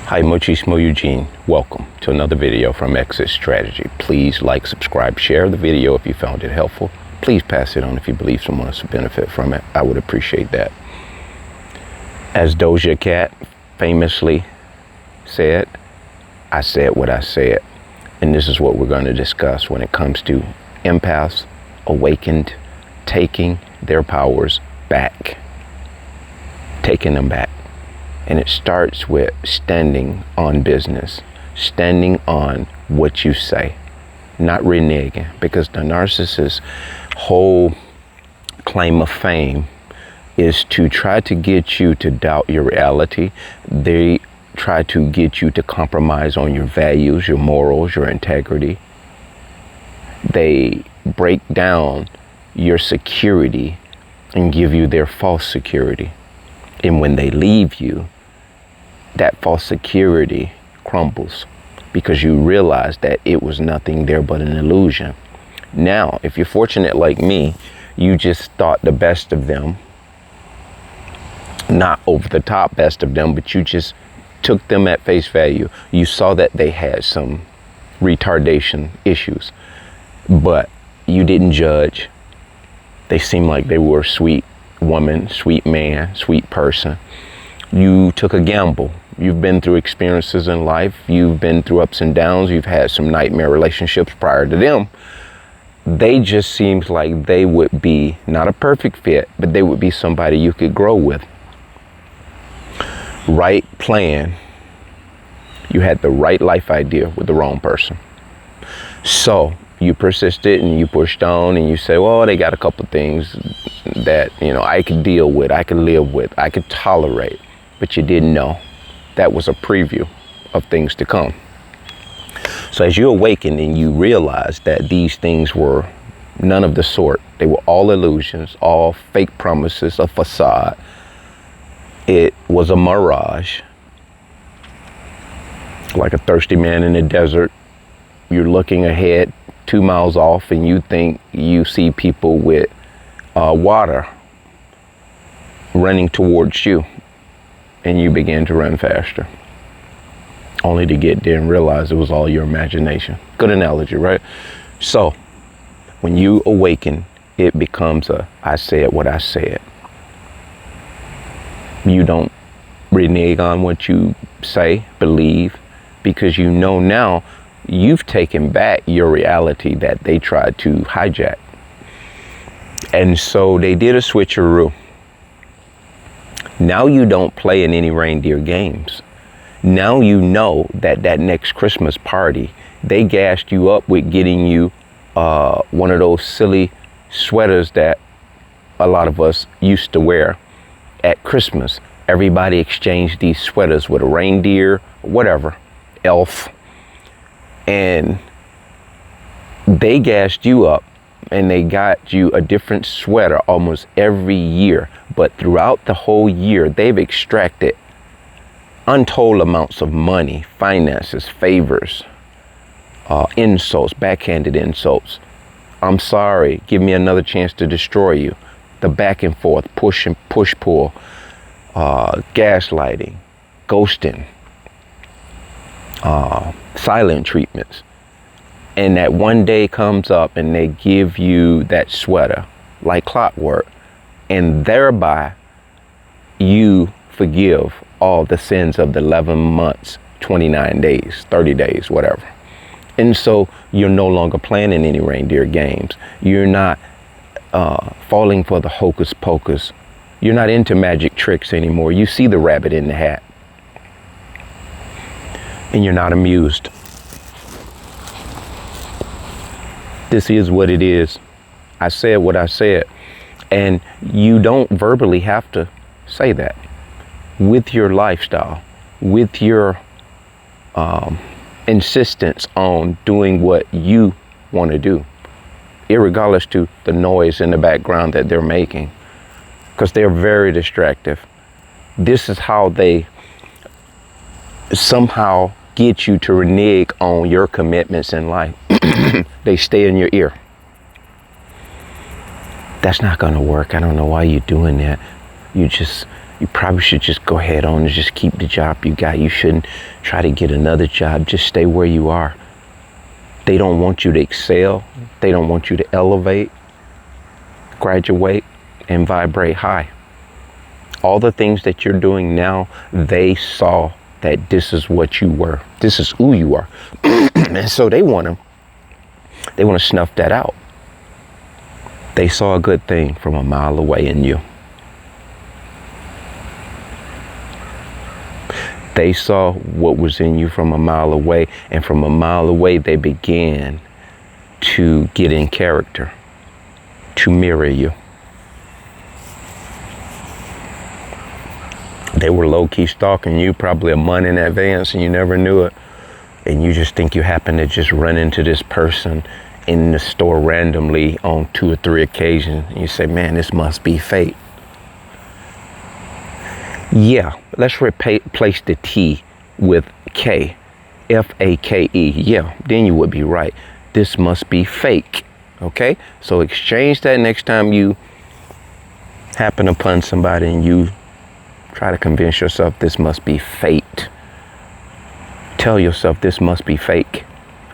Hi, Muchismo Eugene. Welcome to another video from Exit Strategy. Please like, subscribe, share the video if you found it helpful. Please pass it on if you believe someone else will benefit from it. I would appreciate that. As Doja Cat famously said, I said what I said. And this is what we're going to discuss when it comes to empaths awakened, taking their powers back. Taking them back. And it starts with standing on business, standing on what you say, not reneging, because the narcissist's whole claim of fame is to try to get you to doubt your reality. They try to get you to compromise on your values, your morals, your integrity. They break down your security and give you their false security. And when they leave you, that false security crumbles because you realize that it was nothing there but an illusion. Now, if you're fortunate like me, you just thought the best of them, not over the top best of them, but you just took them at face value. You saw that they had some retardation issues, but you didn't judge. They seemed like they were a sweet woman, sweet man, sweet person. You took a gamble. You've been through experiences in life. You've been through ups and downs. You've had some nightmare relationships prior to them. They just seems like they would be not a perfect fit, but they would be somebody you could grow with. Right plan. You had the right life idea with the wrong person. So you persisted and you pushed on and you say, well, they got a couple things that, I could deal with, I could live with, I could tolerate. But you didn't know. That was a preview of things to come. So as you awaken and you realize that these things were none of the sort, they were all illusions, all fake promises, a facade. It was a mirage. Like a thirsty man in the desert, you're looking ahead 2 miles off and you think you see people with water running towards you. And you began to run faster, only to get there and realize it was all your imagination. Good analogy, right? So when you awaken, it becomes I said what I said. You don't renege on what you say, believe, because you know now you've taken back your reality that they tried to hijack. And so they did a switcheroo. Now you don't play in any reindeer games. Now you know that next Christmas party, they gassed you up with getting you one of those silly sweaters that a lot of us used to wear at Christmas. Everybody exchanged these sweaters with a reindeer, whatever, elf. And they gassed you up and they got you a different sweater almost every year. But throughout the whole year, they've extracted untold amounts of money, finances, favors, insults, backhanded insults. I'm sorry, give me another chance to destroy you. The back and forth, push and pull, gaslighting, ghosting, silent treatments. And that one day comes up and they give you that sweater like clockwork. And thereby you forgive all the sins of the 11 months, 29 days, 30 days, whatever. And so you're no longer playing in any reindeer games. You're not falling for the hocus pocus. You're not into magic tricks anymore. You see the rabbit in the hat. And you're not amused. This is what it is. I said what I said. And you don't verbally have to say that. With your lifestyle, with your insistence on doing what you want to do, irregardless to the noise in the background that they're making, because they're very distractive. This is how they somehow get you to renege on your commitments in life. They stay in your ear. That's not going to work. I don't know why you're doing that. You just You probably should just go ahead on and just keep the job you got. You shouldn't try to get another job. Just stay where you are. They don't want you to excel. They don't want you to elevate, graduate, and vibrate high. All the things that you're doing now, they saw that this is what you were. This is who you are. And so they want to snuff that out. They saw a good thing from a mile away in you. They saw what was in you from a mile away, and from a mile away, they began to get in character, to mirror you. They were low-key stalking you probably a month in advance, and you never knew it. And you just think you happen to just run into this person in the store randomly on 2 or 3 occasions, and you say, man, this must be fate. Yeah, let's replace the T with K, F-A-K-E. Yeah, then you would be right. This must be fake, okay? So exchange that next time you happen upon somebody and you try to convince yourself this must be fate. Tell yourself this must be fake.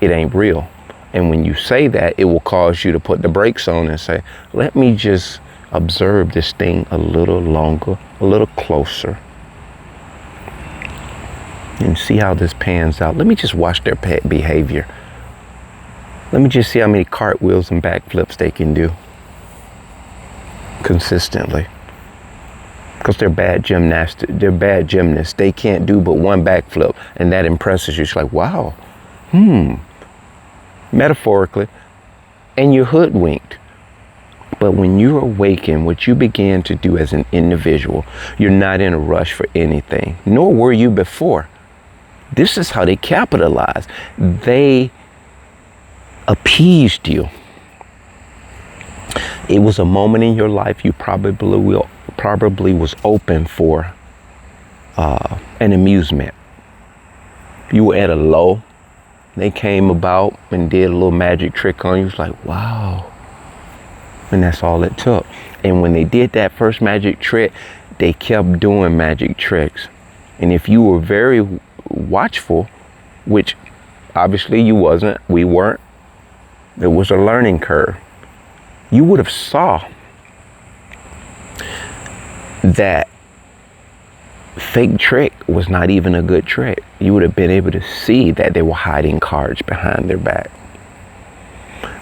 It ain't real. And when you say that, it will cause you to put the brakes on and say, let me just observe this thing a little longer, a little closer, and see how this pans out. Let me just watch their behavior. Let me just see how many cartwheels and backflips they can do consistently. Because they're bad gymnasts. They're bad gymnasts. They can't do but one backflip, and that impresses you. It's like, wow, metaphorically, and you're hoodwinked. But when you awaken, what you began to do as an individual, you're not in a rush for anything, nor were you before. This is how they capitalized. They appeased you. It was a moment in your life you probably was open for an amusement. You were at a low. They came about and did a little magic trick on you. It's like, wow. And that's all it took. And when they did that first magic trick, they kept doing magic tricks. And if you were very watchful, which obviously you wasn't, we weren't, it was a learning curve, you would have saw that fake trick was not even a good trick. You would have been able to see that they were hiding cards behind their back.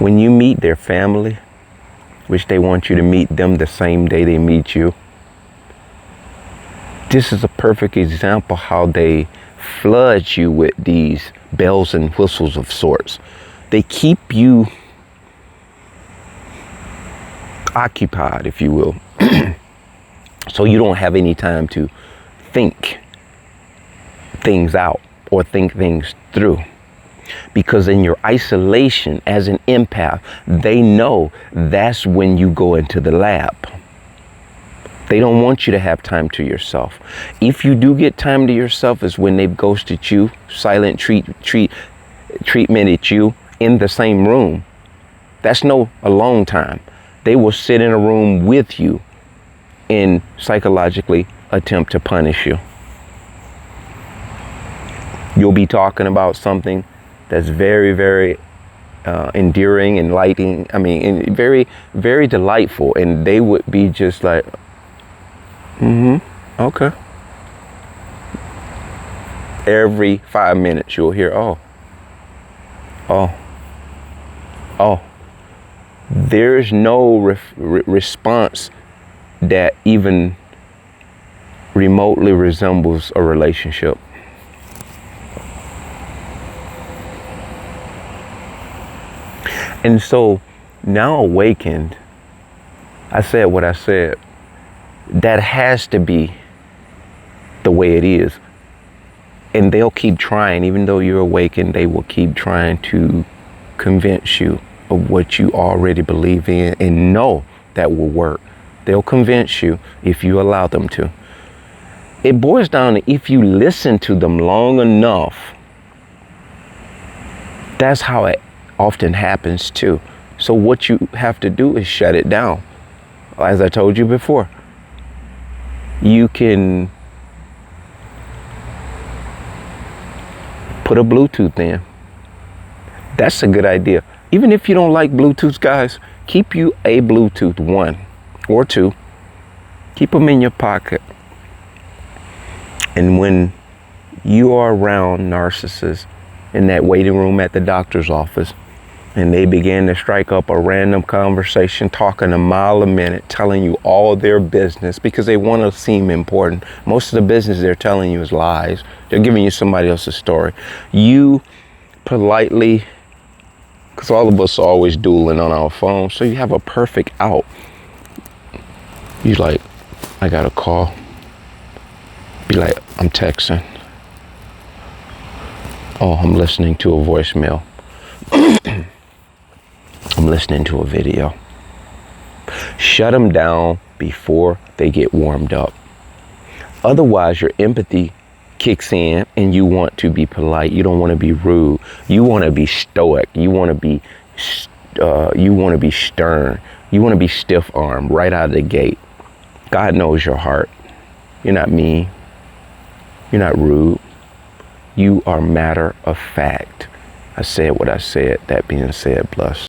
When you meet their family, which they want you to meet them the same day they meet you, this is a perfect example how they flood you with these bells and whistles of sorts. They keep you occupied, if you will, so you don't have any time to think things out or think things through. Because in your isolation as an empath, they know that's when you go into the lab. They don't want you to have time to yourself. If you do get time to yourself, is when they've ghosted you, silent treatmented you in the same room. That's no alone time. They will sit in a room with you and psychologically attempt to punish you. You'll be talking about something that's very, very endearing, enlightening. I mean, and very, very delightful. And they would be just like, okay. Every 5 minutes you'll hear, oh. There's no response that even remotely resembles a relationship. And so now awakened, I said what I said. That has to be the way it is. And they'll keep trying, even though you're awakened, they will keep trying to convince you of what you already believe in and know that will work. They'll convince you if you allow them to. It boils down to if you listen to them long enough, that's how it often happens too. So what you have to do is shut it down. As I told you before, You can put a Bluetooth in. That's a good idea. Even if you don't like Bluetooth, guys, keep you a Bluetooth, 1 or 2. Keep them in your pocket. And when you are around narcissists in that waiting room at the doctor's office, and they begin to strike up a random conversation, talking a mile a minute, telling you all their business because they want to seem important. Most of the business they're telling you is lies. They're giving you somebody else's story. You politely, because all of us are always dueling on our phones, so you have a perfect out. You like, I got a call. Be like, I'm texting. Oh, I'm listening to a voicemail. I'm listening to a video. Shut them down before they get warmed up. Otherwise, your empathy kicks in and you want to be polite. You don't want to be rude. You want to be stoic. You want to be stern. You want to be stiff-armed right out of the gate. God knows your heart. You're not mean. You're not rude. You are matter of fact. I said what I said. That being said, bless.